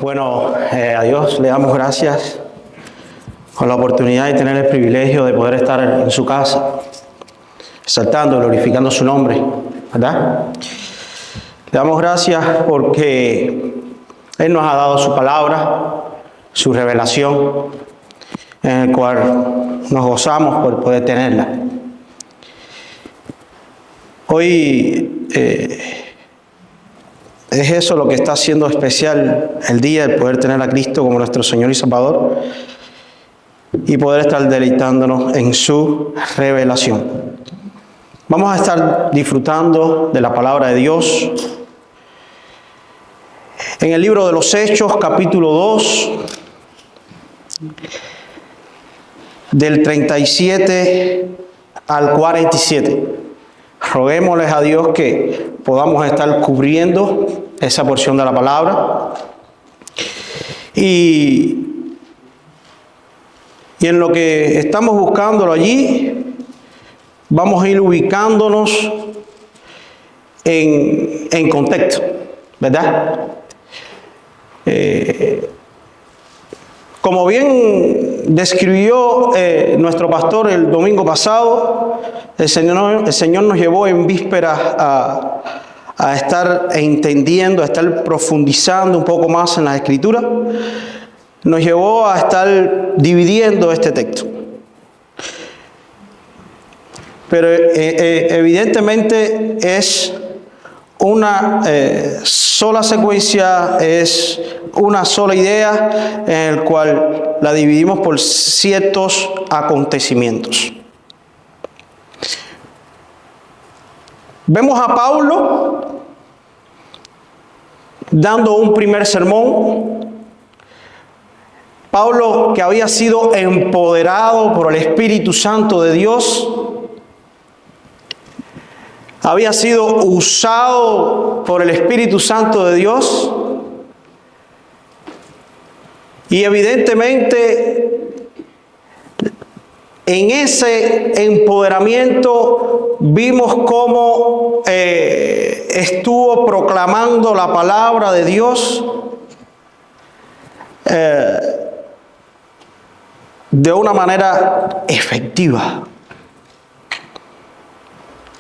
Bueno, a Dios le damos gracias por la oportunidad de tener el privilegio de poder estar en su casa, exaltando, glorificando su nombre, ¿verdad? Le damos gracias porque Él nos ha dado su palabra, su revelación, en el cual nos gozamos por poder tenerla. Hoy es eso lo que está haciendo especial el día, el poder tener a Cristo como nuestro Señor y Salvador y poder estar deleitándonos en su revelación. Vamos a estar disfrutando de la palabra de Dios en el libro de los Hechos, capítulo 2, del 37 al 47. Roguémosles a Dios que podamos estar cubriendo esa porción de la palabra. Y en lo que estamos buscándolo allí, vamos a ir ubicándonos en contexto, ¿verdad? Como bien describió nuestro pastor el domingo pasado, el Señor nos llevó en vísperas a estar entendiendo, a estar profundizando un poco más en las Escrituras. Nos llevó a estar dividiendo este texto. Pero evidentemente es una sola secuencia, es una sola idea en la cual la dividimos por ciertos acontecimientos. Vemos a Pablo dando un primer sermón. Pablo, que había sido empoderado por el Espíritu Santo de Dios, había sido usado por el Espíritu Santo de Dios, y evidentemente en ese empoderamiento vimos cómo estuvo proclamando la palabra de Dios de una manera efectiva.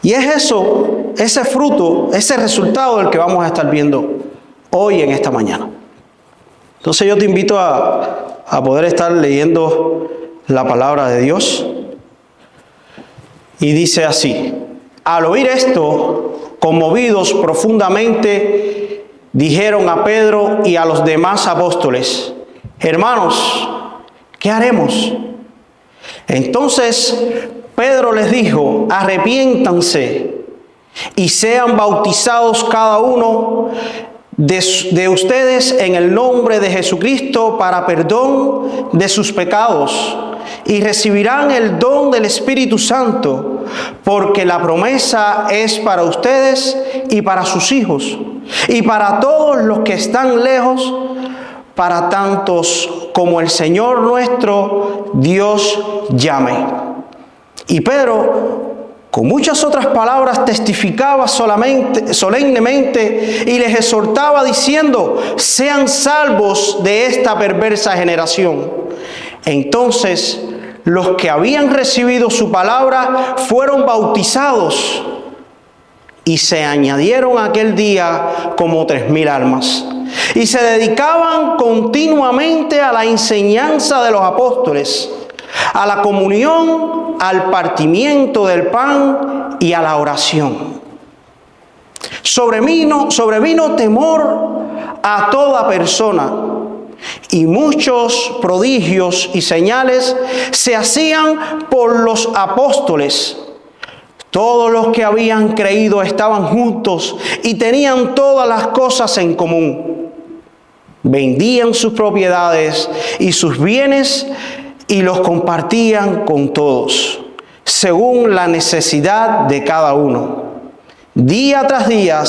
Y es eso, ese fruto, ese resultado del que vamos a estar viendo hoy en esta mañana. Entonces yo te invito a poder estar leyendo la palabra de Dios. Y dice así: al oír esto, conmovidos profundamente, dijeron a Pedro y a los demás apóstoles: hermanos, ¿qué haremos? Entonces Pedro les dijo: arrepiéntanse y sean bautizados cada uno de ustedes en el nombre de Jesucristo para perdón de sus pecados, y recibirán el don del Espíritu Santo, porque la promesa es para ustedes y para sus hijos, y para todos los que están lejos, para tantos como el Señor nuestro Dios llame. Y Pedro, con muchas otras palabras, testificaba solemnemente y les exhortaba diciendo: sean salvos de esta perversa generación. Entonces los que habían recibido su palabra fueron bautizados, y se añadieron aquel día como 3,000 almas. Y se dedicaban continuamente a la enseñanza de los apóstoles, a la comunión, al partimiento del pan y a la oración. Sobrevino temor a toda persona, y muchos prodigios y señales se hacían por los apóstoles. Todos los que habían creído estaban juntos y tenían todas las cosas en común. Vendían sus propiedades y sus bienes y los compartían con todos, según la necesidad de cada uno. Día tras día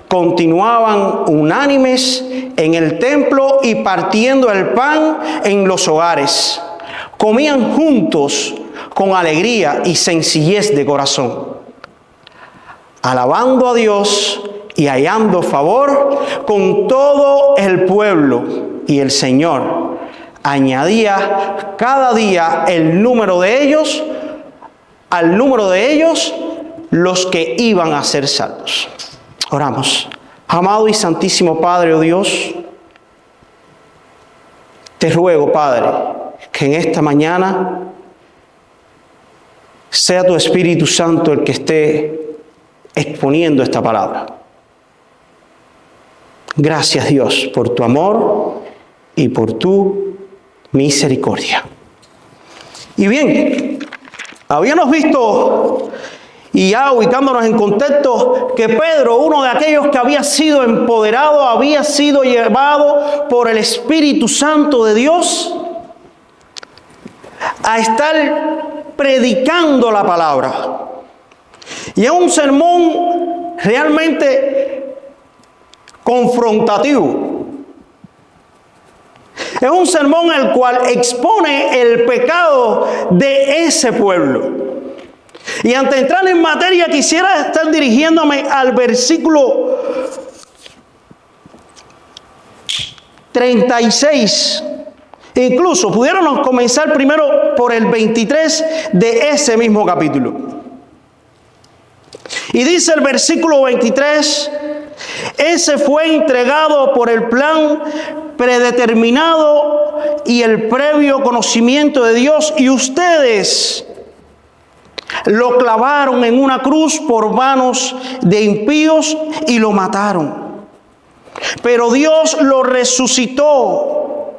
continuaban unánimes en el templo y partiendo el pan en los hogares. Comían juntos con alegría y sencillez de corazón, alabando a Dios y hallando favor con todo el pueblo. Y el Señor añadía cada día al número de ellos los que iban a ser salvos. Oramos. Amado y santísimo Padre, oh Dios, te ruego, Padre, que en esta mañana sea tu Espíritu Santo el que esté exponiendo esta palabra. Gracias, Dios, por tu amor y por tu misericordia. Y bien, habíamos visto, y ya ubicándonos en contexto, que Pedro, uno de aquellos que había sido empoderado, había sido llevado por el Espíritu Santo de Dios a estar predicando la palabra. Y es un sermón realmente confrontativo. Es un sermón el cual expone el pecado de ese pueblo. Y antes de entrar en materia, quisiera estar dirigiéndome al versículo 36. Incluso pudiéramos comenzar primero por el 23 de ese mismo capítulo. Y dice el versículo 23: ese fue entregado por el plan predeterminado y el previo conocimiento de Dios, y ustedes lo clavaron en una cruz por manos de impíos y lo mataron. Pero Dios lo resucitó,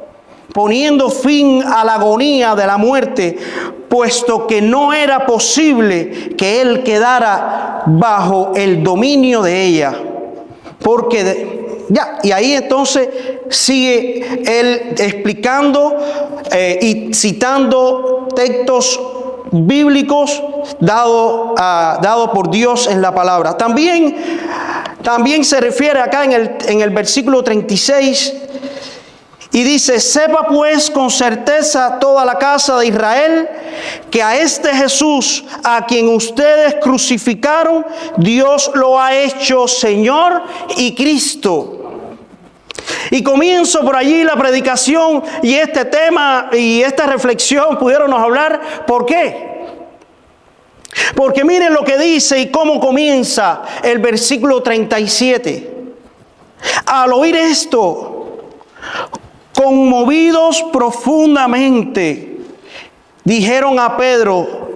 poniendo fin a la agonía de la muerte, puesto que no era posible que él quedara bajo el dominio de ella. Y ahí entonces sigue él explicando y citando textos bíblicos dado por Dios en la palabra. También se refiere acá en el versículo 36 y dice: sepa pues con certeza toda la casa de Israel que a este Jesús, a quien ustedes crucificaron, Dios lo ha hecho Señor y Cristo. Y comienzo por allí la predicación, y este tema y esta reflexión pudieron hablar. ¿Por qué? Porque miren lo que dice y cómo comienza el versículo 37. Al oír esto, conmovidos profundamente, dijeron a Pedro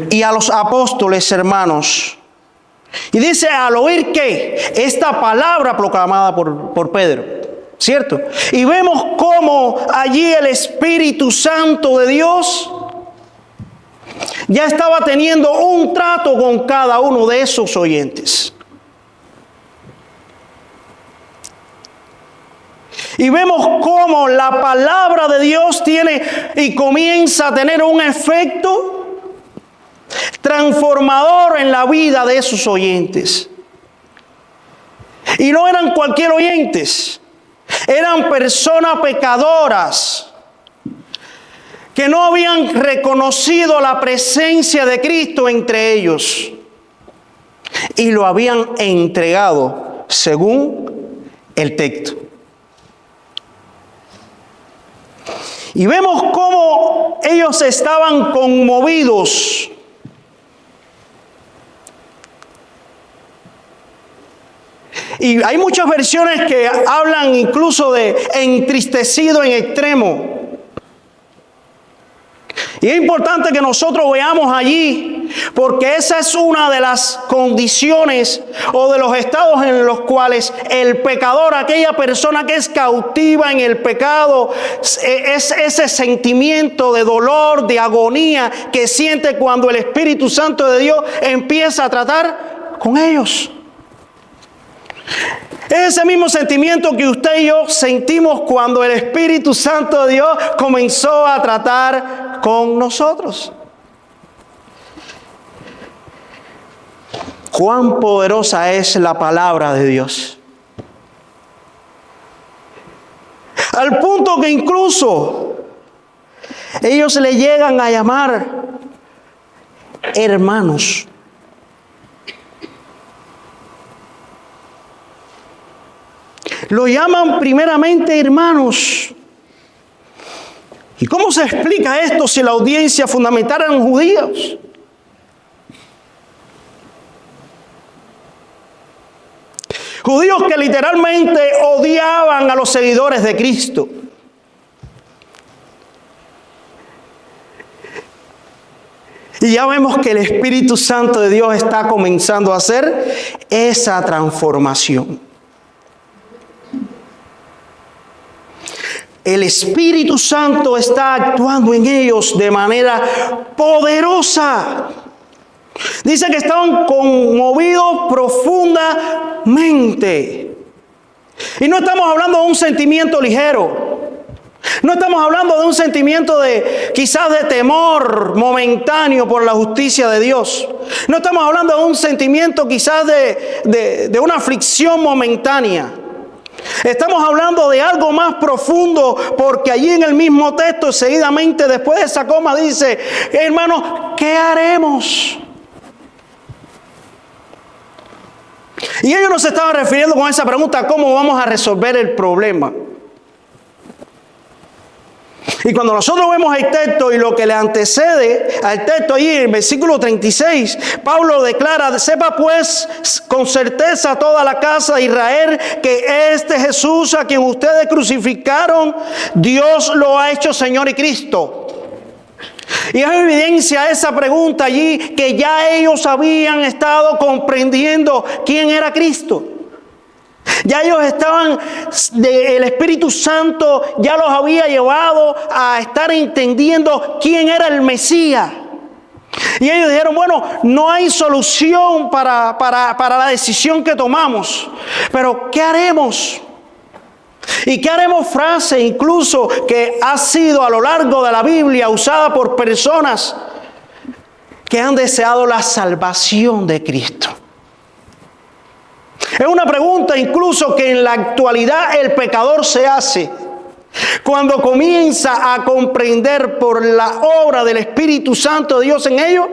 y a los apóstoles: hermanos. Y dice, al oír que esta palabra proclamada por Pedro, ¿cierto? Y vemos cómo allí el Espíritu Santo de Dios ya estaba teniendo un trato con cada uno de esos oyentes. Y vemos cómo la palabra de Dios tiene y comienza a tener un efecto transformador en la vida de esos oyentes. Y no eran cualquier oyentes, eran personas pecadoras que no habían reconocido la presencia de Cristo entre ellos y lo habían entregado según el texto. Y vemos cómo ellos estaban conmovidos. Y hay muchas versiones que hablan incluso de entristecido en extremo. Y es importante que nosotros veamos allí, porque esa es una de las condiciones o de los estados en los cuales el pecador, aquella persona que es cautiva en el pecado, es ese sentimiento de dolor, de agonía que siente cuando el Espíritu Santo de Dios empieza a tratar con ellos. Es ese mismo sentimiento que usted y yo sentimos cuando el Espíritu Santo de Dios comenzó a tratar con nosotros. Cuán poderosa es la palabra de Dios. Al punto que incluso ellos le llegan a llamar hermanos. Lo llaman primeramente hermanos. ¿Y cómo se explica esto si la audiencia fundamental eran judíos? Judíos que literalmente odiaban a los seguidores de Cristo. Y ya vemos que el Espíritu Santo de Dios está comenzando a hacer esa transformación. El Espíritu Santo está actuando en ellos de manera poderosa. Dice que estaban conmovidos profundamente. Y no estamos hablando de un sentimiento ligero. No estamos hablando de un sentimiento de quizás de temor momentáneo por la justicia de Dios. No estamos hablando de un sentimiento quizás de una aflicción momentánea. Estamos hablando de algo más profundo, porque allí en el mismo texto, seguidamente después de esa coma, dice: hermanos, ¿qué haremos? Y ellos no se estaban refiriendo con esa pregunta a cómo vamos a resolver el problema. Y cuando nosotros vemos el texto y lo que le antecede al texto, allí en el versículo 36, Pablo declara: sepa pues con certeza toda la casa de Israel que este Jesús a quien ustedes crucificaron, Dios lo ha hecho Señor y Cristo. Y es evidencia esa pregunta allí que ya ellos habían estado comprendiendo quién era Cristo. Ya ellos estaban, el Espíritu Santo ya los había llevado a estar entendiendo quién era el Mesías. Y ellos dijeron: bueno, no hay solución para la decisión que tomamos, pero ¿qué haremos? ¿Y qué haremos? Frase incluso que ha sido a lo largo de la Biblia usada por personas que han deseado la salvación de Cristo. Es una pregunta incluso que en la actualidad el pecador se hace cuando comienza a comprender por la obra del Espíritu Santo de Dios en ellos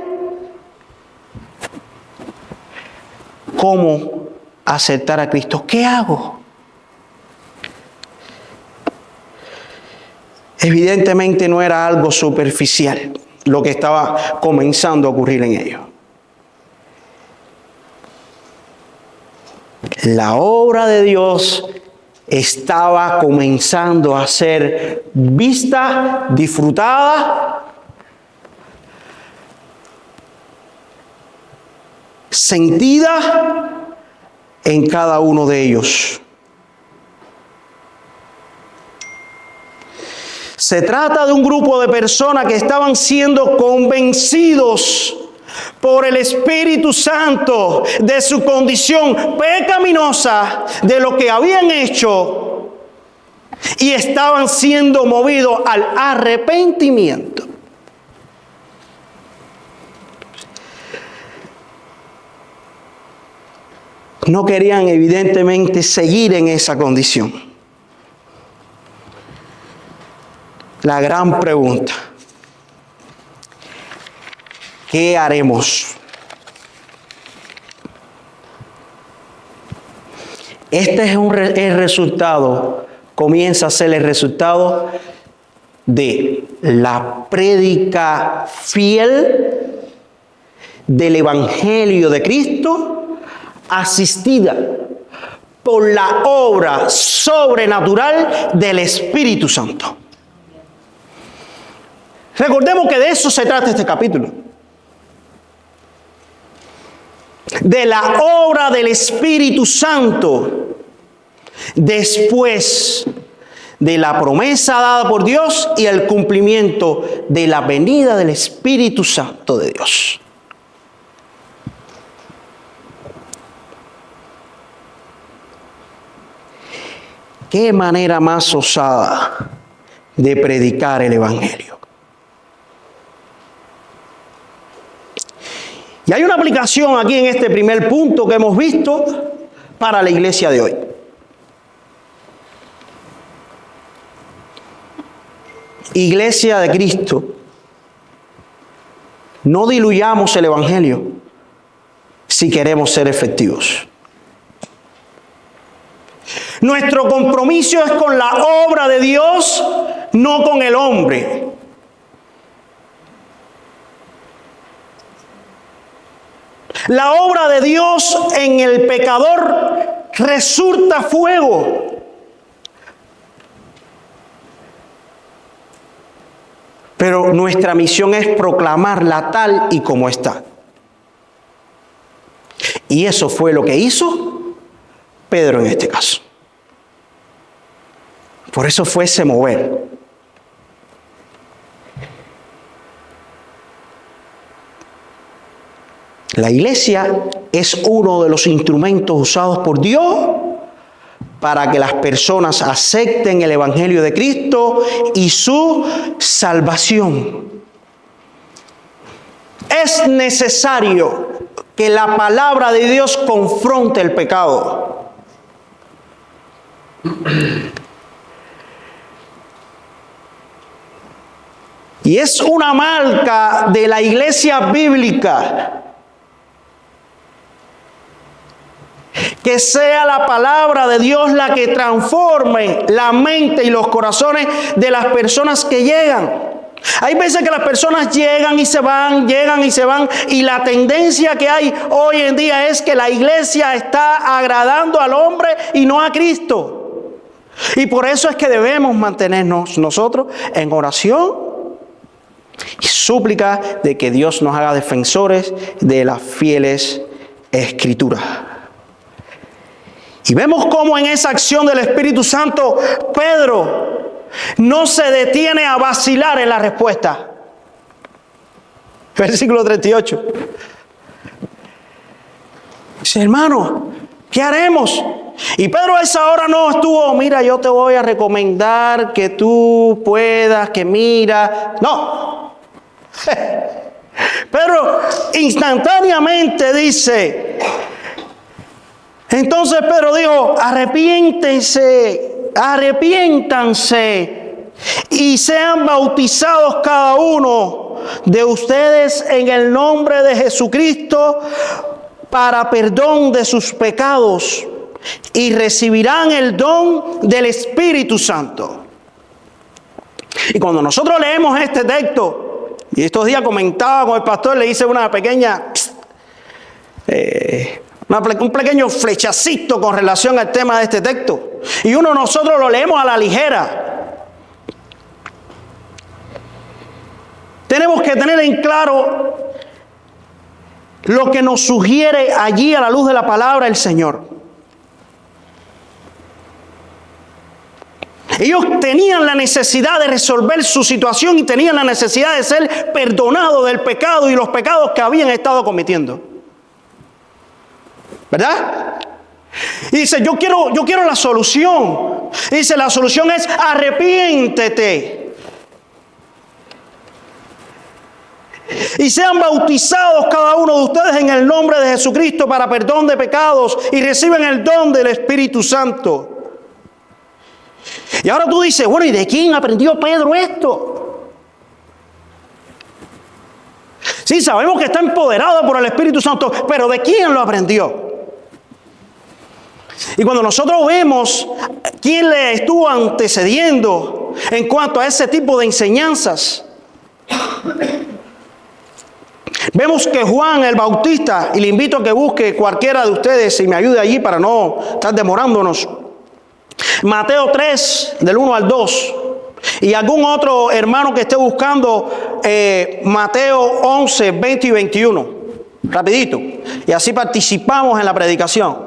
cómo aceptar a Cristo. ¿Qué hago? Evidentemente no era algo superficial lo que estaba comenzando a ocurrir en ellos. La obra de Dios estaba comenzando a ser vista, disfrutada, sentida en cada uno de ellos. Se trata de un grupo de personas que estaban siendo convencidos por el Espíritu Santo de su condición pecaminosa, de lo que habían hecho, y estaban siendo movidos al arrepentimiento. No querían evidentemente seguir en esa condición. La gran pregunta: ¿qué haremos? Este es el resultado, comienza a ser el resultado de la prédica fiel del Evangelio de Cristo, asistida por la obra sobrenatural del Espíritu Santo. Recordemos que de eso se trata este capítulo. De la obra del Espíritu Santo después de la promesa dada por Dios y el cumplimiento de la venida del Espíritu Santo de Dios. ¿Qué manera más osada de predicar el Evangelio? Y hay una aplicación aquí en este primer punto que hemos visto para la iglesia de hoy. Iglesia de Cristo, no diluyamos el Evangelio si queremos ser efectivos. Nuestro compromiso es con la obra de Dios, no con el hombre. La obra de Dios en el pecador resulta fuego. Pero nuestra misión es proclamarla tal y como está. Y eso fue lo que hizo Pedro en este caso. Por eso fue ese mover. La iglesia es uno de los instrumentos usados por Dios para que las personas acepten el Evangelio de Cristo y su salvación. Es necesario que la palabra de Dios confronte el pecado. Y es una marca de la iglesia bíblica que sea la palabra de Dios la que transforme la mente y los corazones de las personas que llegan. Hay veces que las personas llegan y se van, y la tendencia que hay hoy en día es que la iglesia está agradando al hombre y no a Cristo. Y por eso es que debemos mantenernos nosotros en oración y súplica de que Dios nos haga defensores de las fieles Escrituras. Y vemos cómo en esa acción del Espíritu Santo, Pedro no se detiene a vacilar en la respuesta. Versículo 38. Dice, hermano, ¿qué haremos? Y Pedro a esa hora no estuvo, mira, yo te voy a recomendar que tú puedas, que mira. No. Pedro instantáneamente dice, entonces Pedro dijo, arrepiéntanse y sean bautizados cada uno de ustedes en el nombre de Jesucristo para perdón de sus pecados y recibirán el don del Espíritu Santo. Y cuando nosotros leemos este texto, y estos días comentaba con el pastor, le hice una pequeña un pequeño flechacito con relación al tema de este texto. Y nosotros lo leemos a la ligera. Tenemos que tener en claro lo que nos sugiere allí a la luz de la palabra el Señor. Ellos tenían la necesidad de resolver su situación y tenían la necesidad de ser perdonados del pecado y los pecados que habían estado cometiendo. ¿Verdad? Y dice, yo quiero la solución. Y dice, la solución es arrepiéntete. Y sean bautizados cada uno de ustedes en el nombre de Jesucristo para perdón de pecados y reciben el don del Espíritu Santo. Y ahora tú dices, bueno, ¿y de quién aprendió Pedro esto? Sí, sabemos que está empoderado por el Espíritu Santo, pero ¿de quién lo aprendió? Y cuando nosotros vemos quién le estuvo antecediendo en cuanto a ese tipo de enseñanzas, vemos que Juan el Bautista, y le invito a que busque cualquiera de ustedes y me ayude allí para no estar demorándonos, Mateo 3, del 1 al 2, y algún otro hermano que esté buscando Mateo 11, 20 y 21, rapidito, y así participamos en la predicación.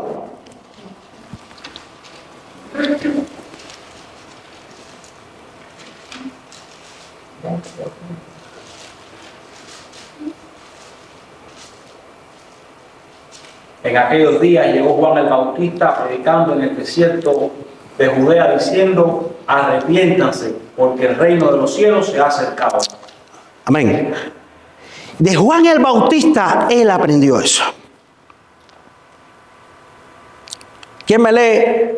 En aquellos días llegó Juan el Bautista predicando en el desierto de Judea diciendo, arrepiéntanse, porque el reino de los cielos se ha acercado. Amén. De Juan el Bautista, él aprendió eso. ¿Quién me lee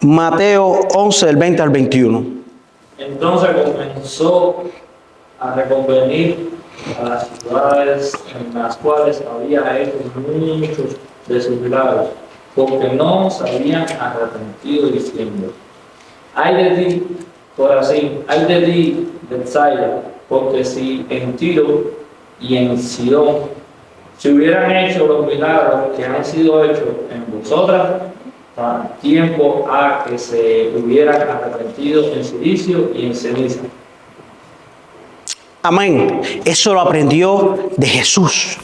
Mateo 11, del 20 al 21? Entonces comenzó a reconvenir a las ciudades en las cuales había hecho muchos de sus milagros. porque no se habían arrepentido, diciendo: ay de ti, Corazín, ay de ti, Betsaida, porque si en Tiro y en Sidón se hubieran hecho los milagros que han sido hechos en vosotras, tiempo a que se hubieran arrepentido en silicio y en ceniza. Amén. Eso lo aprendió de Jesús.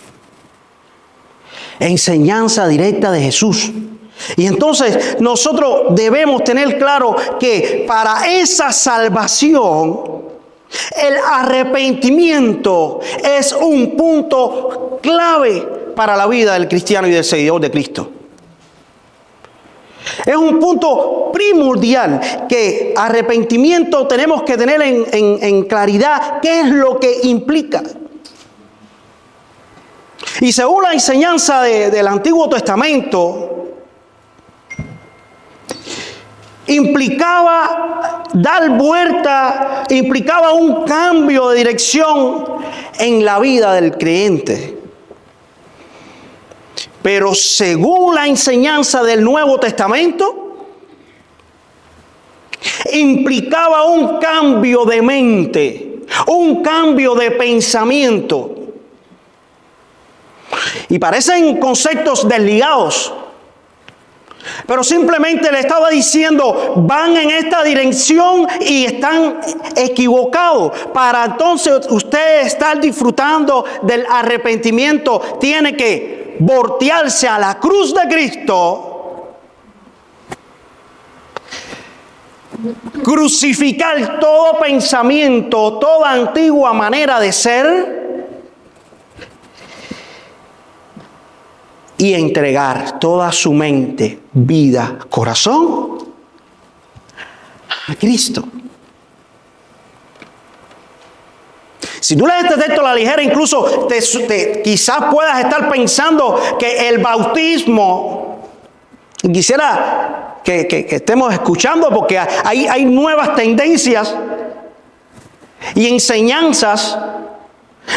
Enseñanza directa de Jesús. Y entonces nosotros debemos tener claro que para esa salvación, el arrepentimiento es un punto clave para la vida del cristiano y del seguidor de Cristo. Es un punto primordial que arrepentimiento tenemos que tener en claridad qué es lo que implica. Y según la enseñanza del Antiguo Testamento, implicaba dar vuelta, implicaba un cambio de dirección en la vida del creyente. Pero según la enseñanza del Nuevo Testamento, implicaba un cambio de mente, un cambio de pensamiento. Y parecen conceptos desligados, pero simplemente le estaba diciendo, van en esta dirección y están equivocados. Para entonces usted estar disfrutando del arrepentimiento, tiene que voltearse a la cruz de Cristo, crucificar todo pensamiento, toda antigua manera de ser y entregar toda su mente, vida, corazón a Cristo. Si tú lees este texto a la ligera, incluso quizás puedas estar pensando que el bautismo, quisiera que estemos escuchando porque hay nuevas tendencias y enseñanzas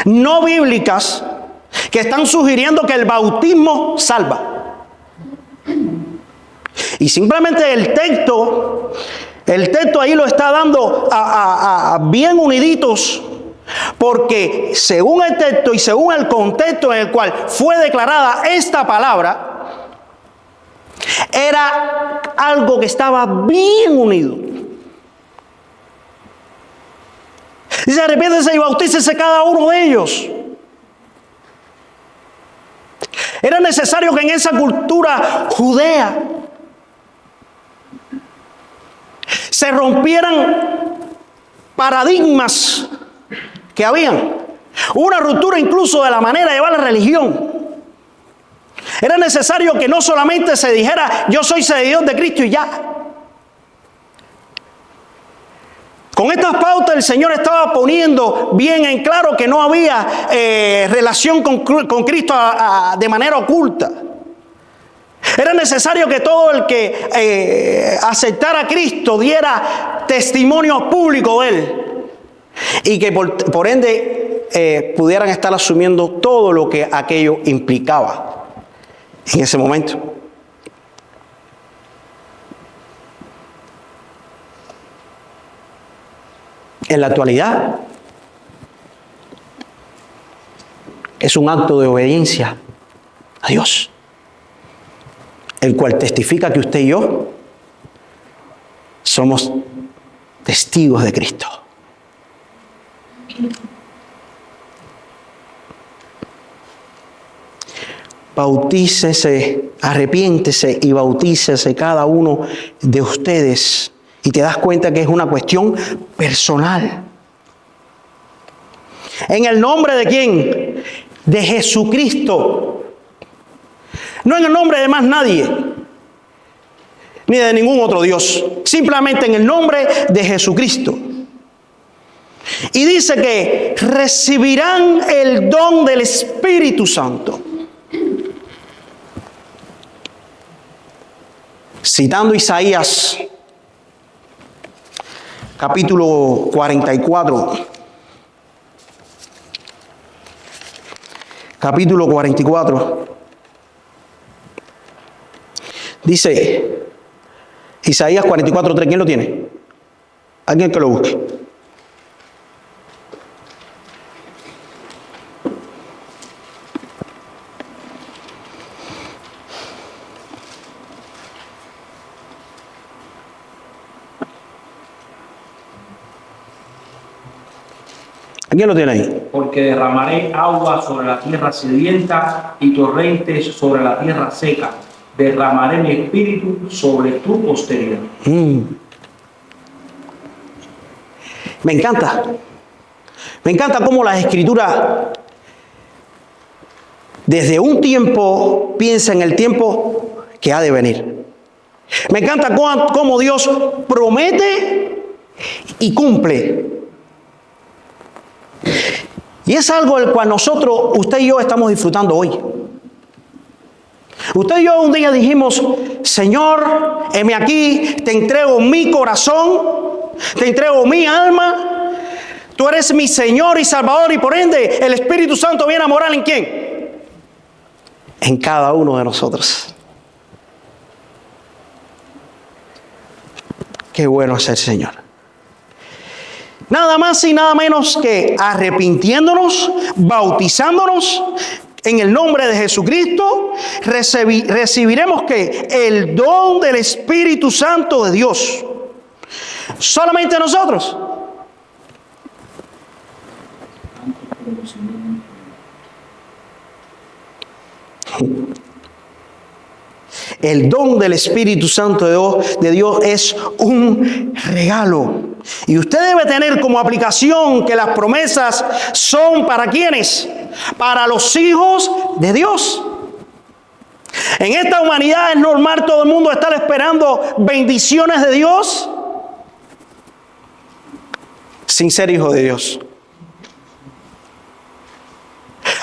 no bíblicas que están sugiriendo que el bautismo salva. Y simplemente el texto ahí lo está dando a bien uniditos, porque según el texto y según el contexto en el cual fue declarada esta palabra, era algo que estaba bien unido. Dice: arrepiéntense y bautícense cada uno de ellos. Era necesario que en esa cultura judea se rompieran paradigmas que habían. Una ruptura incluso de la manera de llevar la religión. Era necesario que no solamente se dijera: yo soy seguidor de Cristo y ya. Con estas pautas el Señor estaba poniendo bien en claro que no había relación con Cristo de manera oculta. Era necesario que todo el que aceptara a Cristo diera testimonio público de Él. Y que por ende pudieran estar asumiendo todo lo que aquello implicaba en ese momento. En la actualidad es un acto de obediencia a Dios, el cual testifica que usted y yo somos testigos de Cristo. Bautícese, arrepiéntese y bautícese cada uno de ustedes. Y te das cuenta que es una cuestión personal. ¿En el nombre de quién? De Jesucristo. No en el nombre de más nadie, ni de ningún otro Dios. Simplemente en el nombre de Jesucristo. Y dice que recibirán el don del Espíritu Santo. Citando Isaías capítulo 44. Capítulo 44. Dice Isaías 44:3. ¿Quién lo tiene? Alguien que lo busque. ¿Quién lo tiene ahí? Porque derramaré agua sobre la tierra sedienta y torrentes sobre la tierra seca. Derramaré mi espíritu sobre tu posteridad. Me encanta. Me encanta cómo las Escrituras desde un tiempo piensa en el tiempo que ha de venir. Me encanta cómo Dios promete y cumple. Y es algo del cual nosotros, usted y yo, estamos disfrutando hoy. Usted y yo un día dijimos: Señor, heme aquí, te entrego mi corazón, te entrego mi alma. Tú eres mi Señor y Salvador, y por ende el Espíritu Santo viene a morar ¿en quién? En cada uno de nosotros. Qué bueno es el Señor. Nada más y nada menos que arrepintiéndonos, bautizándonos en el nombre de Jesucristo, recibiremos que el don del Espíritu Santo de Dios. Solamente nosotros. El don del Espíritu Santo de Dios es un regalo. Y usted debe tener como aplicación que las promesas son ¿para quiénes? Para los hijos de Dios. En esta humanidad es normal todo el mundo estar esperando bendiciones de Dios sin ser hijo de Dios.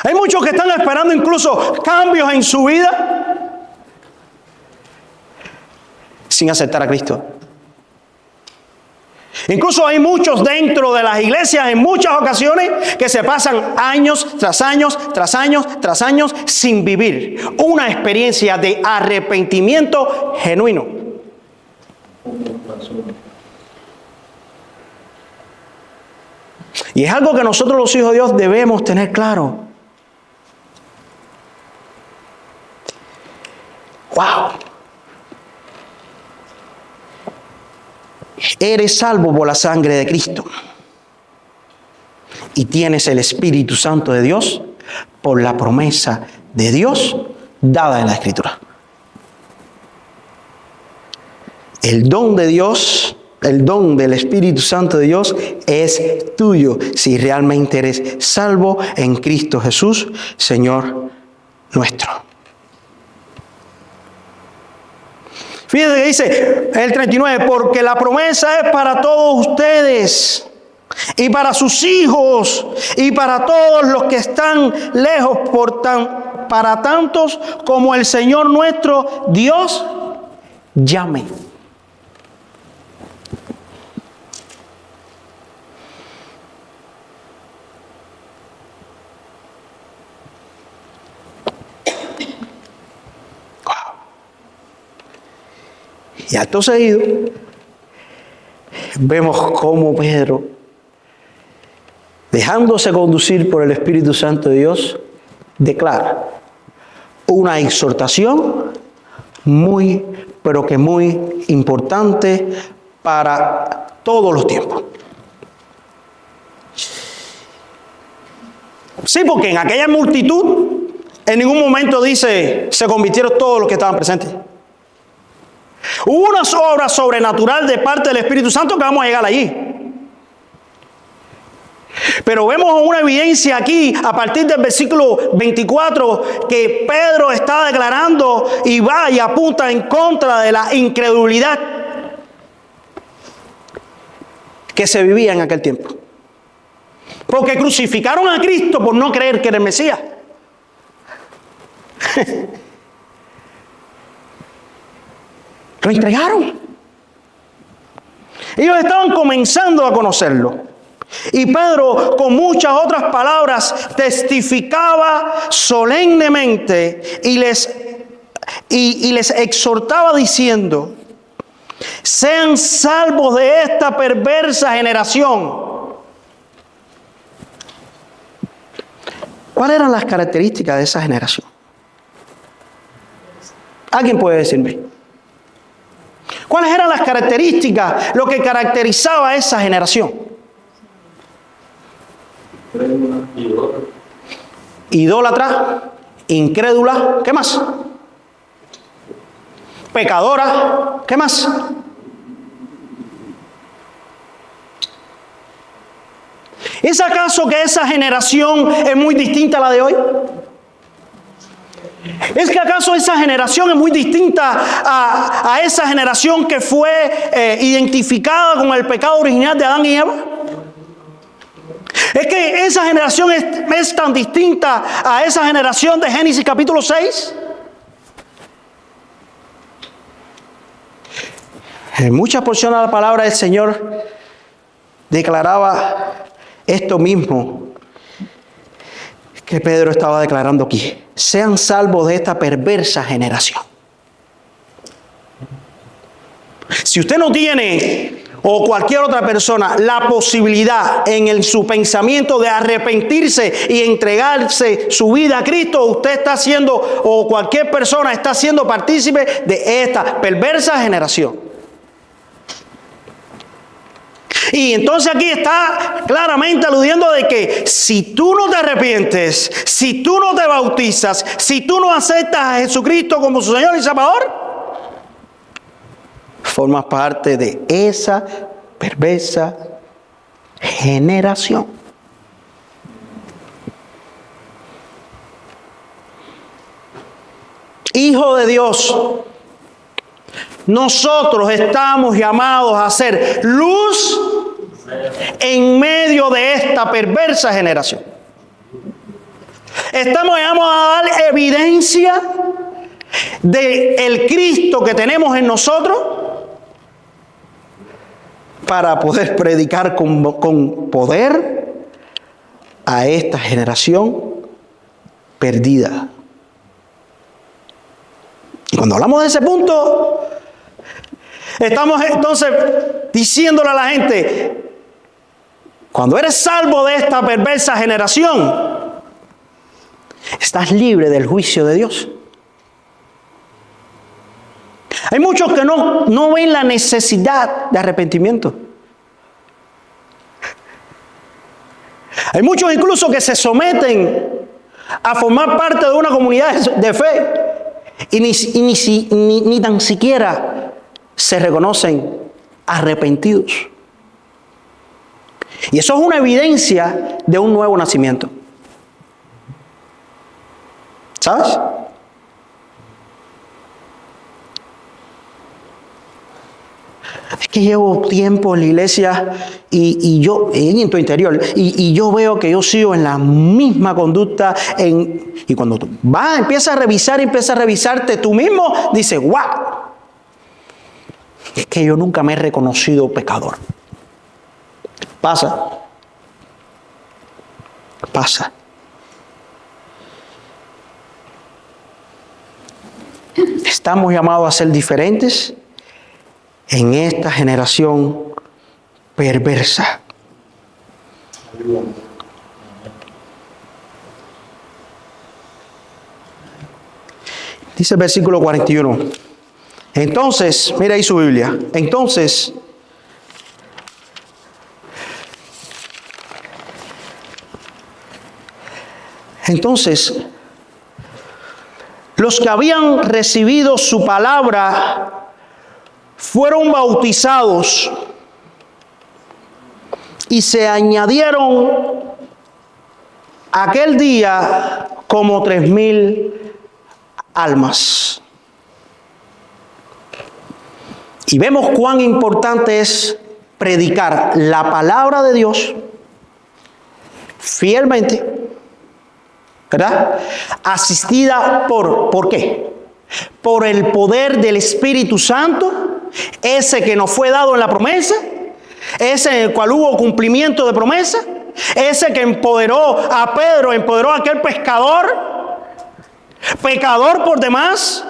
Hay muchos que están esperando incluso cambios en su vida sin aceptar a Cristo. Incluso hay muchos dentro de las iglesias en muchas ocasiones que se pasan años tras años, tras años, tras años sin vivir una experiencia de arrepentimiento genuino. Y es algo que nosotros los hijos de Dios debemos tener claro. ¡Wow! Eres salvo por la sangre de Cristo. Y tienes el Espíritu Santo de Dios por la promesa de Dios dada en la Escritura. El don de Dios, el don del Espíritu Santo de Dios es tuyo si realmente eres salvo en Cristo Jesús, Señor nuestro. Fíjense que dice el 39, porque la promesa es para todos ustedes y para sus hijos y para todos los que están lejos, para tantos como el Señor nuestro Dios llame. Y acto seguido, vemos cómo Pedro, dejándose conducir por el Espíritu Santo de Dios, declara una exhortación muy, pero que muy importante para todos los tiempos. Sí, porque en aquella multitud, en ningún momento dice, se convirtieron todos los que estaban presentes. Hubo una obra sobrenatural de parte del Espíritu Santo que vamos a llegar allí. Pero vemos una evidencia aquí, a partir del versículo 24, que Pedro está declarando y va y apunta en contra de la incredulidad que se vivía en aquel tiempo. Porque crucificaron a Cristo por no creer que era el Mesías. Lo entregaron. Ellos estaban comenzando a conocerlo. Y Pedro, con muchas otras palabras, testificaba solemnemente y y les exhortaba diciendo: sean salvos de esta perversa generación. ¿Cuáles eran las características de esa generación? ¿Alguien puede decirme? ¿Cuáles eran las características, lo que caracterizaba a esa generación? Idólatra, incrédula, ¿qué más? Pecadora, ¿qué más? ¿Es acaso que esa generación es muy distinta a la de hoy? ¿Es que acaso esa generación es muy distinta a esa generación que fue identificada con el pecado original de Adán y Eva? ¿Es que esa generación es tan distinta a esa generación de Génesis capítulo 6? En muchas porciones de la palabra del Señor declaraba esto mismo que Pedro estaba declarando aquí: sean salvos de esta perversa generación. Si usted no tiene, o cualquier otra persona, la posibilidad su pensamiento de arrepentirse y entregarse su vida a Cristo, usted está siendo, o cualquier persona está siendo partícipe de esta perversa generación. Y entonces aquí está claramente aludiendo de que si tú no te arrepientes, si tú no te bautizas, si tú no aceptas a Jesucristo como su Señor y Salvador, formas parte de esa perversa generación. Hijo de Dios, nosotros estamos llamados a ser luz en medio de esta perversa generación. Estamos llamados a dar evidencia del Cristo que tenemos en nosotros para poder predicar con poder a esta generación perdida. Y cuando hablamos de ese punto, estamos entonces diciéndole a la gente: cuando eres salvo de esta perversa generación, estás libre del juicio de Dios. Hay muchos que no ven la necesidad de arrepentimiento. Hay muchos incluso que se someten a formar parte de una comunidad de fe y ni tan siquiera se reconocen arrepentidos. Y eso es una evidencia de un nuevo nacimiento. ¿Sabes? Es que llevo tiempo en la iglesia y yo, en tu interior, y yo veo que yo sigo en la misma conducta. Y cuando tú empiezas a revisarte tú mismo, dices: ¡wow! Es que yo nunca me he reconocido pecador. Pasa. Estamos llamados a ser diferentes en esta generación perversa. Dice el versículo 41. Entonces, mira ahí su Biblia. Entonces, los que habían recibido su palabra fueron bautizados y se añadieron aquel día como 3,000 almas. Y vemos cuán importante es predicar la palabra de Dios fielmente, ¿verdad? Asistida ¿por qué? Por el poder del Espíritu Santo, ese que nos fue dado en la promesa, ese en el cual hubo cumplimiento de promesa, ese que empoderó a Pedro, empoderó a aquel pecador por demás,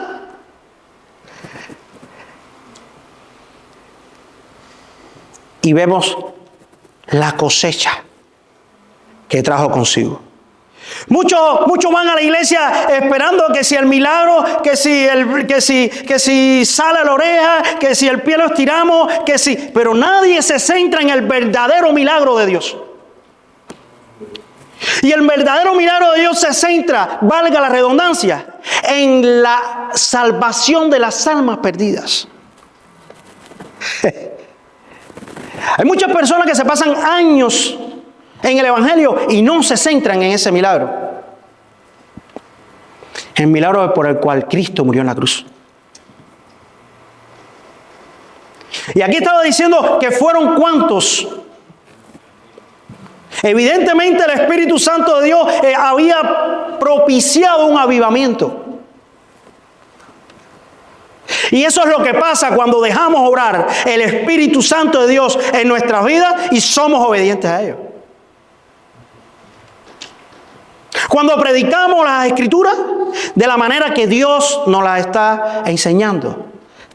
y vemos la cosecha que trajo consigo. Muchos van a la iglesia esperando que si el milagro, que si sale la oreja, que si el pie lo estiramos, pero nadie se centra en el verdadero milagro de Dios. Y el verdadero milagro de Dios se centra, valga la redundancia, en la salvación de las almas perdidas. Hay muchas personas que se pasan años en el Evangelio y no se centran en ese milagro. El milagro por el cual Cristo murió en la cruz. Y aquí estaba diciendo que fueron ¿cuántos? Evidentemente el Espíritu Santo de Dios había propiciado un avivamiento. Y eso es lo que pasa cuando dejamos obrar el Espíritu Santo de Dios en nuestras vidas y somos obedientes a ellos. Cuando predicamos las Escrituras de la manera que Dios nos las está enseñando,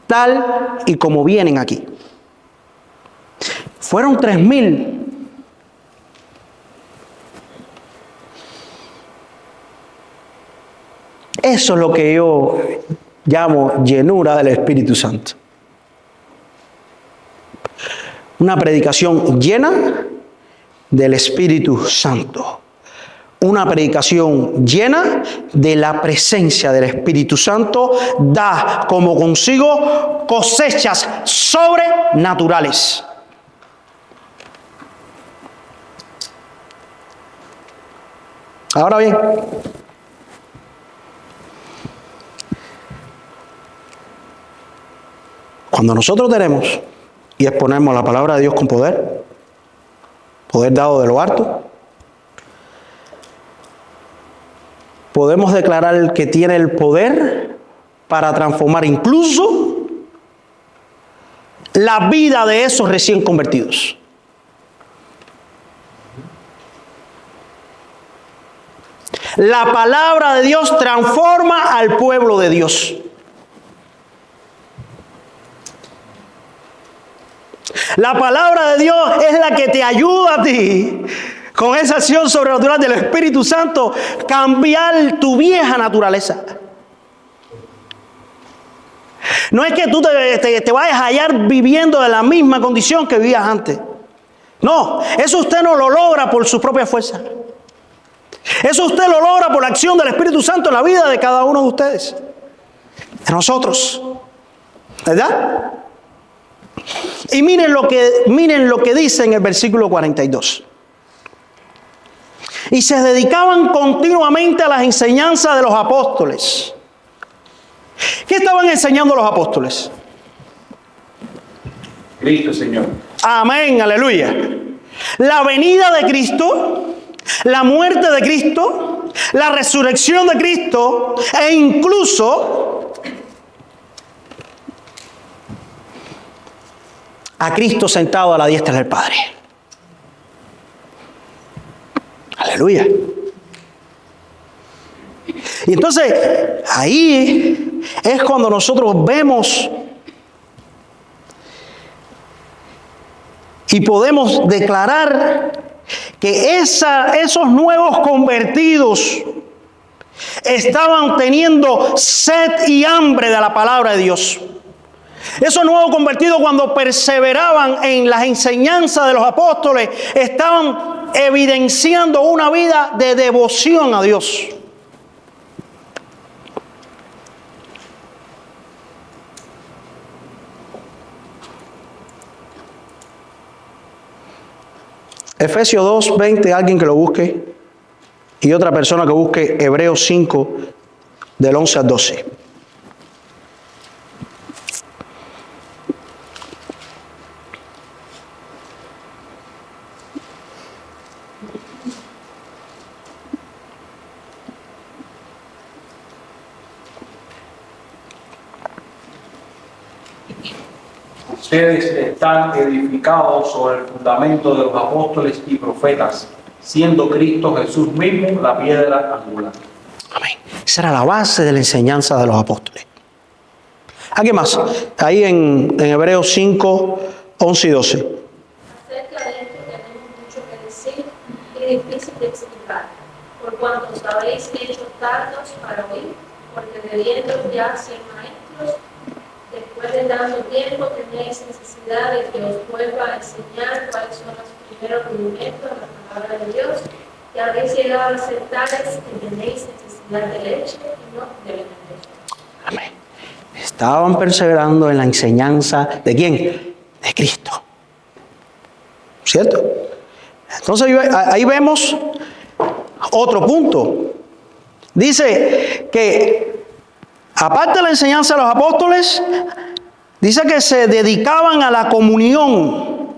tal y como vienen aquí. Fueron 3,000. Eso es lo que yo llamo llenura del Espíritu Santo. Una predicación llena del Espíritu Santo. Una predicación llena de la presencia del Espíritu Santo da como consigo cosechas sobrenaturales. Ahora bien, cuando nosotros tenemos y exponemos la palabra de Dios con poder, poder dado de lo alto, podemos declarar que tiene el poder para transformar incluso la vida de esos recién convertidos. La palabra de Dios transforma al pueblo de Dios. La palabra de Dios es la que te ayuda a ti, con esa acción sobrenatural del Espíritu Santo, cambiar tu vieja naturaleza. No es que tú te vayas a hallar viviendo en la misma condición que vivías antes. No, eso usted no lo logra por su propia fuerza. Eso usted lo logra por la acción del Espíritu Santo en la vida de cada uno de ustedes, de nosotros, ¿verdad? Y miren lo que dice en el versículo 42. Y se dedicaban continuamente a las enseñanzas de los apóstoles. ¿Qué estaban enseñando los apóstoles? Cristo, Señor. Amén, aleluya. La venida de Cristo, la muerte de Cristo, la resurrección de Cristo e incluso a Cristo sentado a la diestra del Padre. Aleluya. Y entonces, ahí es cuando nosotros vemos y podemos declarar que esos nuevos convertidos estaban teniendo sed y hambre de la palabra de Dios. Esos nuevos convertidos, cuando perseveraban en las enseñanzas de los apóstoles, estaban evidenciando una vida de devoción a Dios. Efesios 2:20, alguien que lo busque, y otra persona que busque Hebreos 5, del 11 al 12. Ustedes están edificados sobre el fundamento de los apóstoles y profetas, siendo Cristo Jesús mismo la piedra angular. Amén. Esa era la base de la enseñanza de los apóstoles. ¿Alguien más? Ahí en Hebreos 5, 11 y 12. difícil de explicar, por cuanto habéis hecho tardos para oír, porque debiendo ya ser maestros, después de tanto tiempo tenéis necesidad de que os vuelva a enseñar cuáles son los primeros rudimentos de la palabra de Dios, que habéis llegado a ser tales que tenéis necesidad de leche y no de leche. Amén. Estaban perseverando en la enseñanza ¿de quién? De Cristo. ¿Cierto? Entonces ahí vemos otro punto. Dice que aparte de la enseñanza de los apóstoles, dice que se dedicaban a la comunión.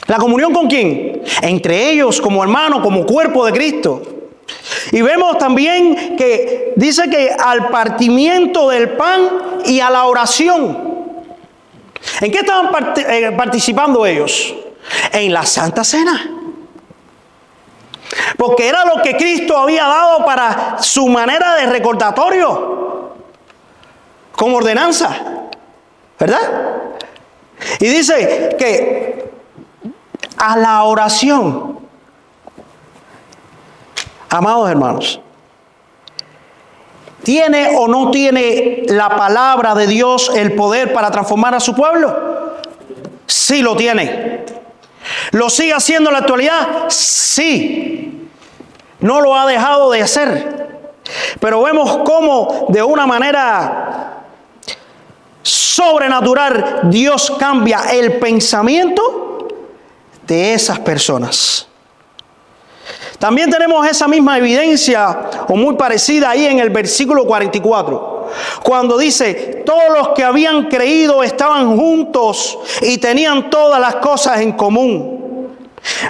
¿La comunión con quién? Entre ellos, como hermanos, como cuerpo de Cristo. Y vemos también que dice que al partimiento del pan y a la oración. ¿En qué estaban participando ellos? En la Santa Cena. Porque era lo que Cristo había dado para su manera de recordatorio, como ordenanza, ¿verdad? Y dice que a la oración, amados hermanos, ¿tiene o no tiene la palabra de Dios el poder para transformar a su pueblo? Sí lo tiene. ¿Lo sigue haciendo en la actualidad? Sí. No lo ha dejado de hacer. Pero vemos cómo de una manera sobrenatural Dios cambia el pensamiento de esas personas. También tenemos esa misma evidencia o muy parecida ahí en el versículo 44. Cuando dice, todos los que habían creído estaban juntos y tenían todas las cosas en común.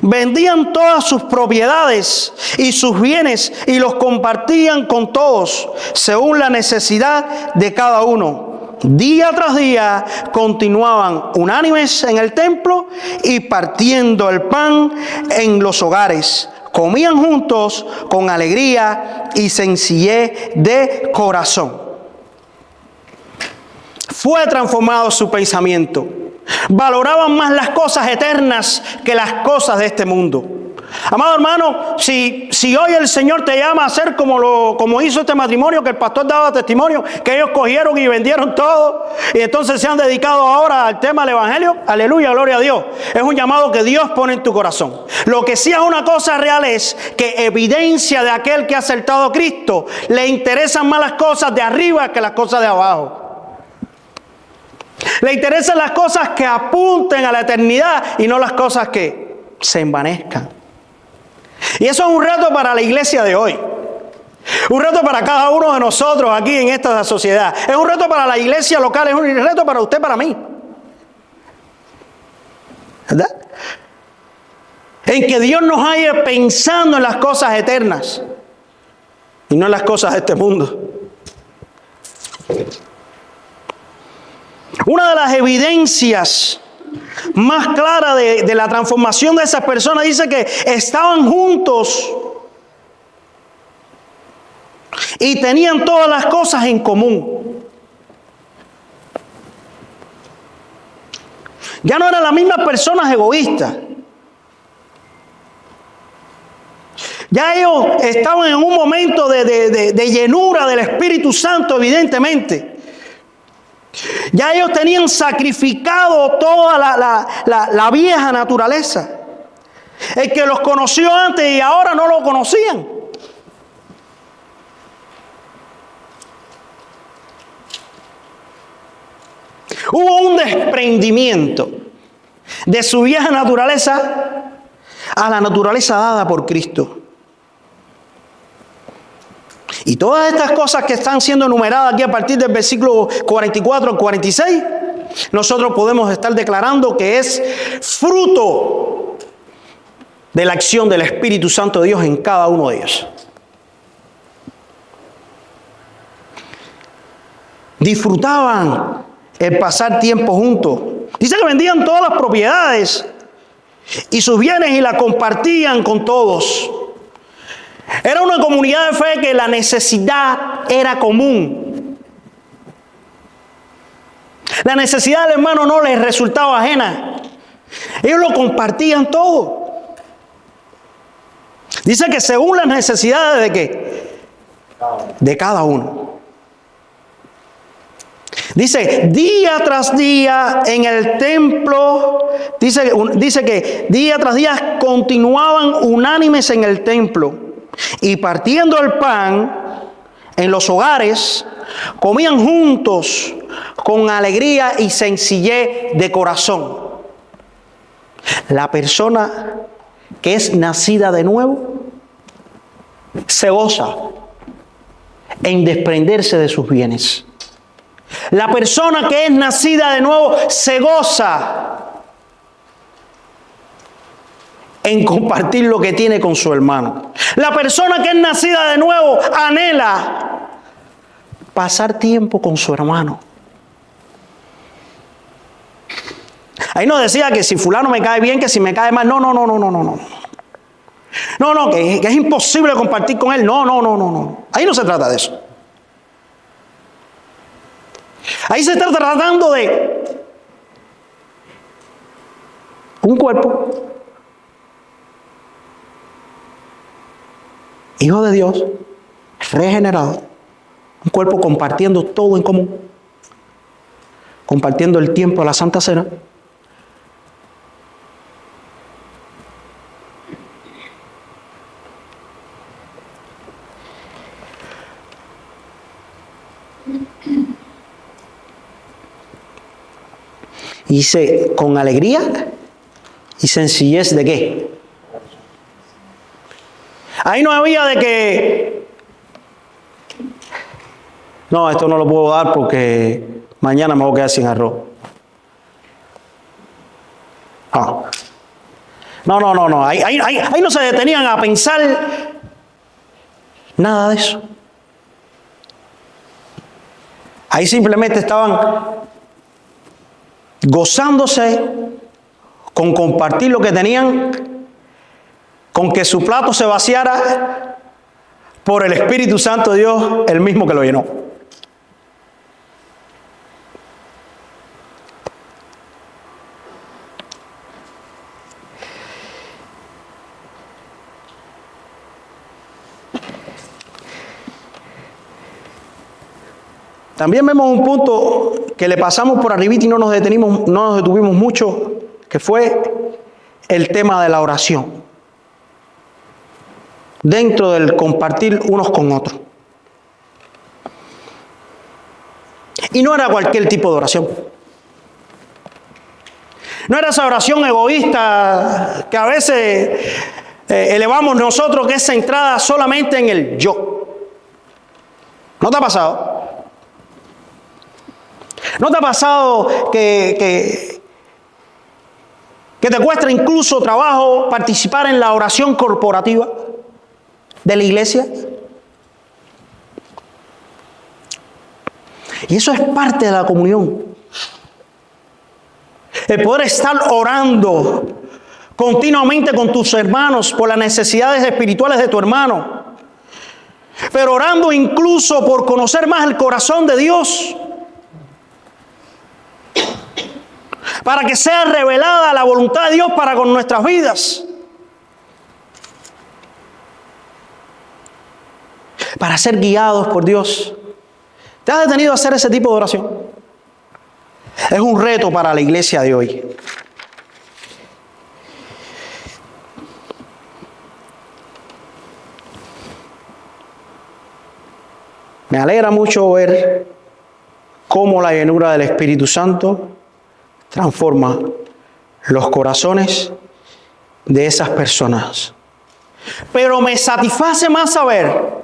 Vendían todas sus propiedades y sus bienes y los compartían con todos, según la necesidad de cada uno. Día tras día continuaban unánimes en el templo y partiendo el pan en los hogares. Comían juntos con alegría y sencillez de corazón. Fue transformado su pensamiento. Valoraban más las cosas eternas que las cosas de este mundo. Amado hermano, si hoy el Señor te llama a hacer como hizo este matrimonio, que el pastor daba testimonio, que ellos cogieron y vendieron todo, y entonces se han dedicado ahora al tema del Evangelio, aleluya, gloria a Dios. Es un llamado que Dios pone en tu corazón. Lo que sí es una cosa real es que evidencia de aquel que ha aceptado a Cristo, le interesan más las cosas de arriba que las cosas de abajo. Le interesan las cosas que apunten a la eternidad y no las cosas que se envanezcan. Y eso es un reto para la iglesia de hoy. Un reto para cada uno de nosotros aquí en esta sociedad. Es un reto para la iglesia local, es un reto para usted, para mí. ¿Verdad? En que Dios nos haya pensando en las cosas eternas y no en las cosas de este mundo. Una de las evidencias más claras de la transformación de esas personas dice que estaban juntos y tenían todas las cosas en común. Ya no eran las mismas personas egoístas. Ya ellos estaban en un momento de llenura del Espíritu Santo, evidentemente. Ya ellos tenían sacrificado toda la vieja naturaleza. El que los conoció antes y ahora no lo conocían. Hubo un desprendimiento de su vieja naturaleza a la naturaleza dada por Cristo. Y todas estas cosas que están siendo enumeradas aquí a partir del versículo 44 al 46, nosotros podemos estar declarando que es fruto de la acción del Espíritu Santo de Dios en cada uno de ellos. Disfrutaban el pasar tiempo juntos. Dice que vendían todas las propiedades y sus bienes y la compartían con todos. Era una comunidad de fe que la necesidad era común. La necesidad del hermano no les resultaba ajena. Ellos lo compartían todo. Dice que según las necesidades ¿de qué? De cada uno. Dice, día tras día en el templo, dice que día tras día continuaban unánimes en el templo y partiendo el pan en los hogares, comían juntos con alegría y sencillez de corazón. La persona que es nacida de nuevo se goza en desprenderse de sus bienes. La persona que es nacida de nuevo se goza en compartir lo que tiene con su hermano. La persona que es nacida de nuevo anhela pasar tiempo con su hermano. Ahí no decía que si fulano me cae bien, que si me cae mal. No. No, que es imposible compartir con él. No. Ahí no se trata de eso. Ahí se está tratando de un cuerpo, hijo de Dios, regenerado, un cuerpo compartiendo todo en común, compartiendo el tiempo de la Santa Cena. Y dice, con alegría y sencillez de qué. Ahí no había de que, no, esto no lo puedo dar porque mañana me voy a quedar sin arroz. No. Ahí no se detenían a pensar nada de eso. Ahí simplemente estaban gozándose con compartir lo que tenían, con que su plato se vaciara por el Espíritu Santo de Dios, el mismo que lo llenó. También vemos un punto que le pasamos por arribita y no nos detuvimos mucho, que fue el tema de la oración. Dentro del compartir unos con otros. Y no era cualquier tipo de oración. No era esa oración egoísta que a veces elevamos nosotros, que es centrada solamente en el yo. ¿No te ha pasado? ¿No te ha pasado que te cuesta incluso trabajo participar en la oración corporativa de la iglesia? Y eso es parte de la comunión. El poder estar orando continuamente con tus hermanos por las necesidades espirituales de tu hermano. Pero orando incluso por conocer más el corazón de Dios. Para que sea revelada la voluntad de Dios para con nuestras vidas. Para ser guiados por Dios. ¿Te has detenido a hacer ese tipo de oración? Es un reto para la iglesia de hoy. Me alegra mucho ver cómo la llenura del Espíritu Santo transforma los corazones de esas personas. Pero me satisface más saber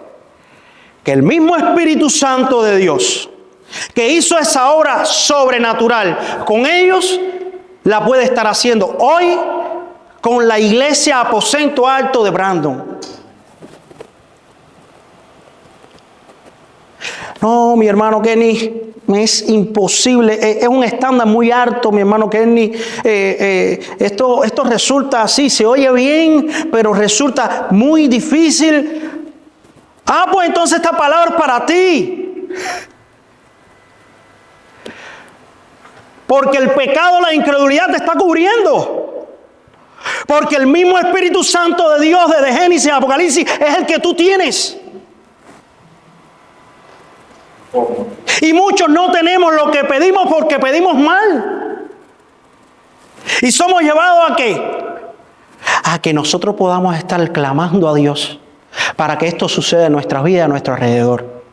que el mismo Espíritu Santo de Dios, que hizo esa obra sobrenatural con ellos, la puede estar haciendo hoy con la iglesia Aposento Alto de Brandon. No, mi hermano Kenny, es imposible, es un estándar muy alto, mi hermano Kenny. Esto resulta así, se oye bien, pero resulta muy difícil. Pues entonces esta palabra es para ti. Porque el pecado, la incredulidad te está cubriendo. Porque el mismo Espíritu Santo de Dios desde Génesis a Apocalipsis es el que tú tienes. ¿Cómo? Y muchos no tenemos lo que pedimos porque pedimos mal. Y somos llevados ¿a qué? A que nosotros podamos estar clamando a Dios para que esto suceda en nuestras vidas, a nuestro alrededor.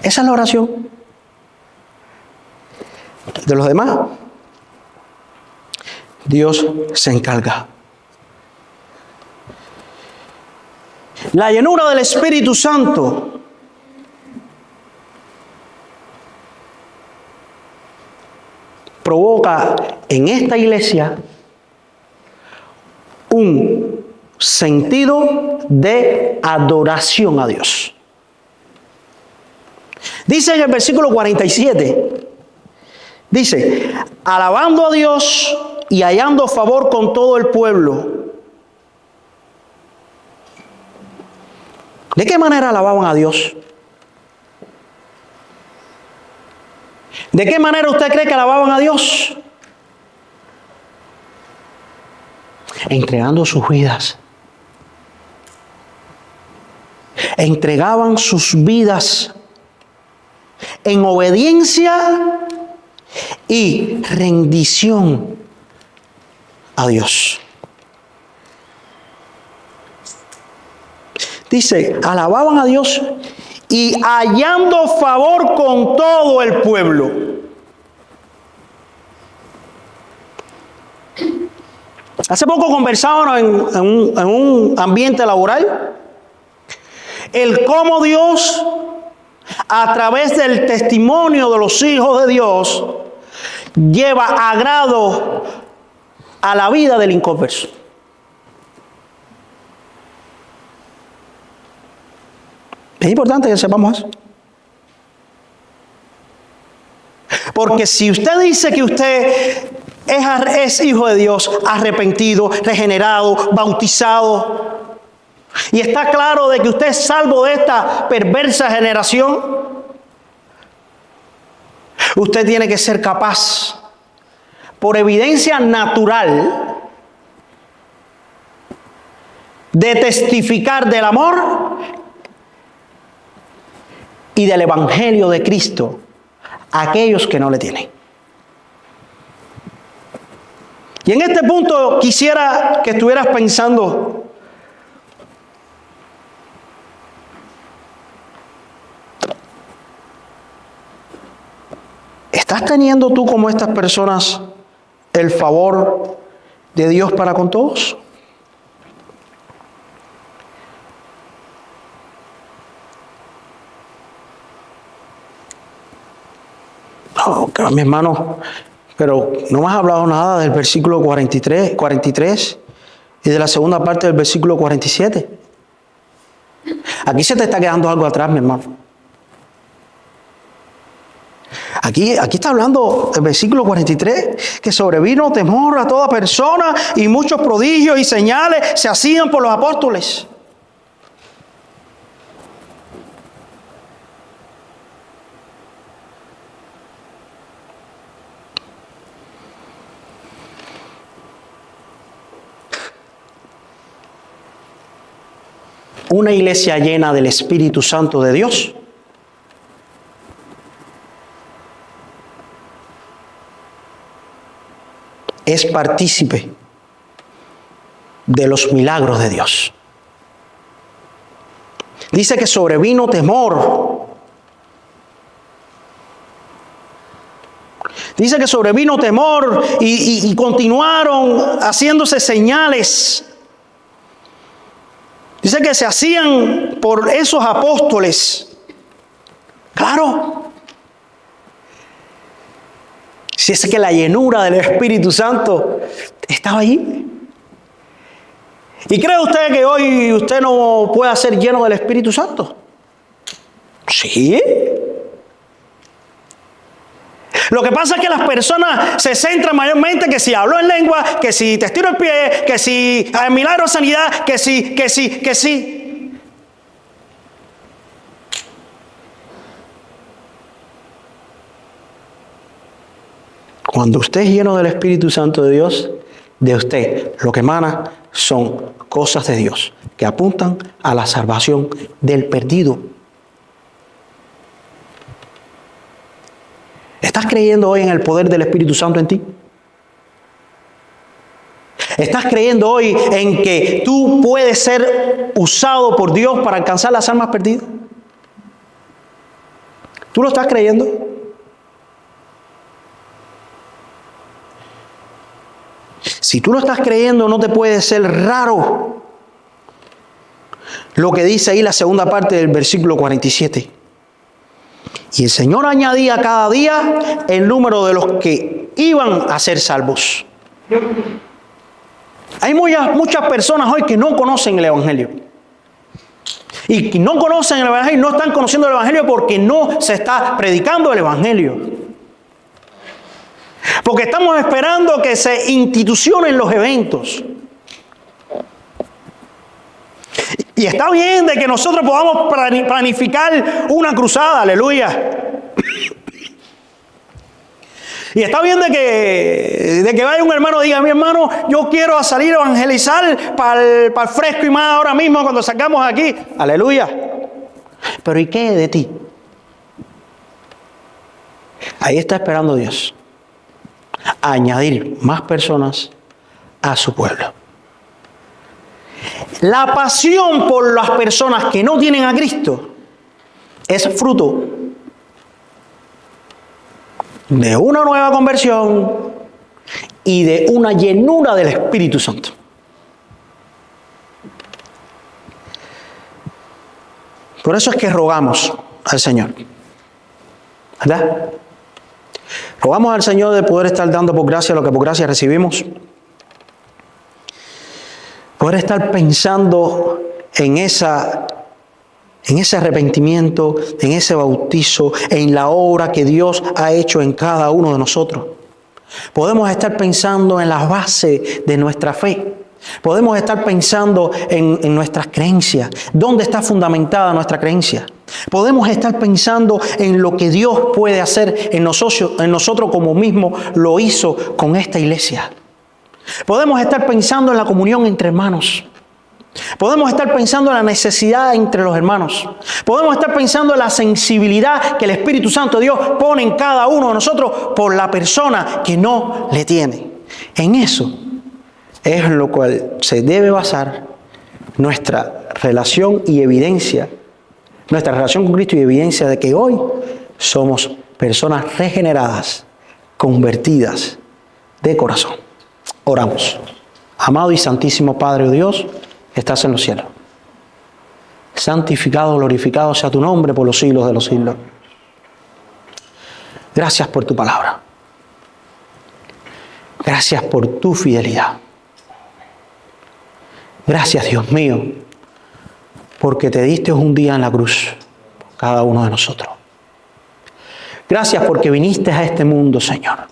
Esa es la oración. De los demás, Dios se encarga. La llenura del Espíritu Santo provoca en esta iglesia un sentido de adoración a Dios. Dice en el versículo 47, dice, alabando a Dios y hallando favor con todo el pueblo. ¿De qué manera alababan a Dios? ¿De qué manera usted cree que alababan a Dios? Entregando sus vidas. Entregaban sus vidas en obediencia y rendición a Dios. Dice, alababan a Dios y hallando favor con todo el pueblo. Hace poco conversábamos en un ambiente laboral el cómo Dios, a través del testimonio de los hijos de Dios, lleva agrado a la vida del inconverso. Es importante que sepamos eso. Porque si usted dice que usted es hijo de Dios, arrepentido, regenerado, bautizado, y está claro de que usted es salvo de esta perversa generación, usted tiene que ser capaz, por evidencia natural, de testificar del amor y del evangelio de Cristo a aquellos que no le tienen. Y en este punto quisiera que estuvieras pensando, ¿estás teniendo tú como estas personas el favor de Dios para con todos? Oh, mi hermano, pero no me has hablado nada del versículo 43 y de la segunda parte del versículo 47. Aquí se te está quedando algo atrás, mi hermano. Aquí está hablando el versículo 43, que sobrevino temor a toda persona y muchos prodigios y señales se hacían por los apóstoles. Una iglesia llena del Espíritu Santo de Dios es partícipe de los milagros de Dios. Dice que sobrevino temor. Dice que sobrevino temor y continuaron haciéndose señales. Dice que se hacían por esos apóstoles. Claro. Si es que la llenura del Espíritu Santo estaba allí. ¿Y cree usted que hoy usted no pueda ser lleno del Espíritu Santo? Sí. Lo que pasa es que las personas se centran mayormente que si habló en lengua, que si te estiro el pie, que si hay milagro de sanidad, que sí. Cuando usted es lleno del Espíritu Santo de Dios, de usted lo que emana son cosas de Dios que apuntan a la salvación del perdido. ¿Estás creyendo hoy en el poder del Espíritu Santo en ti? ¿Estás creyendo hoy en que tú puedes ser usado por Dios para alcanzar las almas perdidas? ¿Tú lo estás creyendo? Si tú lo estás creyendo, no te puede ser raro lo que dice ahí la segunda parte del versículo 47. Y el Señor añadía cada día el número de los que iban a ser salvos. Hay muchas personas hoy que no conocen el Evangelio. Y que no conocen el Evangelio, no están conociendo el Evangelio porque no se está predicando el Evangelio. Porque estamos esperando que se institucionen los eventos. Y está bien de que nosotros podamos planificar una cruzada, aleluya. Y está bien de que vaya un hermano y diga, mi hermano, yo quiero salir a evangelizar para el fresco y más ahora mismo cuando sacamos aquí. Aleluya. Pero ¿y qué de ti? Ahí está esperando Dios a añadir más personas a su pueblo. La pasión por las personas que no tienen a Cristo es fruto de una nueva conversión y de una llenura del Espíritu Santo. Por eso es que rogamos al Señor, ¿verdad? Rogamos al Señor de poder estar dando por gracia lo que por gracia recibimos. Poder estar pensando en ese arrepentimiento, en ese bautizo, en la obra que Dios ha hecho en cada uno de nosotros. Podemos estar pensando en la base de nuestra fe. Podemos estar pensando en nuestras creencias. ¿Dónde está fundamentada nuestra creencia? Podemos estar pensando en lo que Dios puede hacer en nosotros como mismo lo hizo con esta iglesia. Podemos estar pensando en la comunión entre hermanos. Podemos estar pensando en la necesidad entre los hermanos. Podemos estar pensando en la sensibilidad que el Espíritu Santo de Dios pone en cada uno de nosotros por la persona que no le tiene. En eso es en lo cual se debe basar nuestra relación y evidencia, nuestra relación con Cristo y evidencia de que hoy somos personas regeneradas, convertidas de corazón. Oramos. Amado y santísimo Padre Dios, que estás en los cielos. Santificado, glorificado sea tu nombre por los siglos de los siglos. Gracias por tu palabra. Gracias por tu fidelidad. Gracias, Dios mío, porque te diste un día en la cruz por cada uno de nosotros. Gracias porque viniste a este mundo, Señor.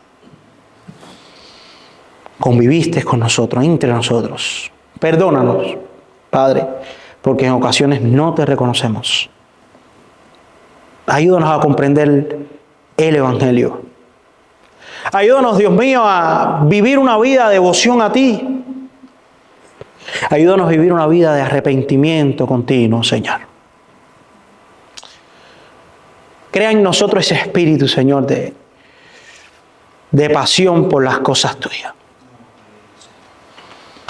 Conviviste con nosotros, entre nosotros. Perdónanos, Padre, porque en ocasiones no te reconocemos. Ayúdanos a comprender el Evangelio. Ayúdanos, Dios mío, a vivir una vida de devoción a ti. Ayúdanos a vivir una vida de arrepentimiento continuo, Señor. Crea en nosotros ese espíritu, Señor, de pasión por las cosas tuyas.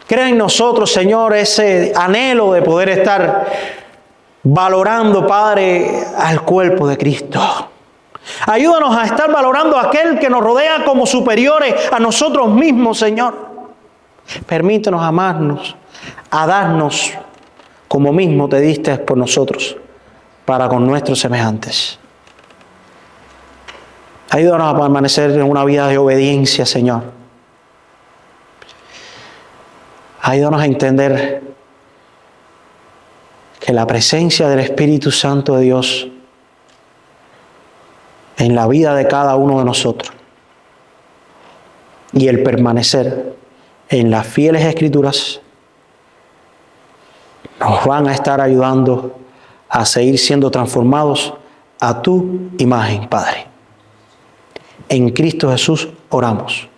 Crea en nosotros, Señor, ese anhelo de poder estar valorando, Padre, al cuerpo de Cristo. Ayúdanos a estar valorando a aquel que nos rodea como superiores a nosotros mismos, Señor. Permítenos amarnos, a darnos como mismo te diste por nosotros, para con nuestros semejantes. Ayúdanos a permanecer en una vida de obediencia, Señor. Ayúdanos a entender que la presencia del Espíritu Santo de Dios en la vida de cada uno de nosotros y el permanecer en las fieles Escrituras nos van a estar ayudando a seguir siendo transformados a tu imagen, Padre. En Cristo Jesús oramos.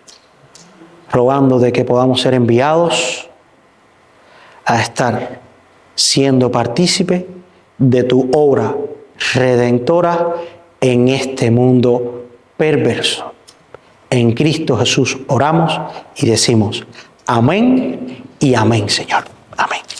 rogando de que podamos ser enviados a estar siendo partícipe de tu obra redentora en este mundo perverso. En Cristo Jesús oramos y decimos amén y amén, Señor. Amén.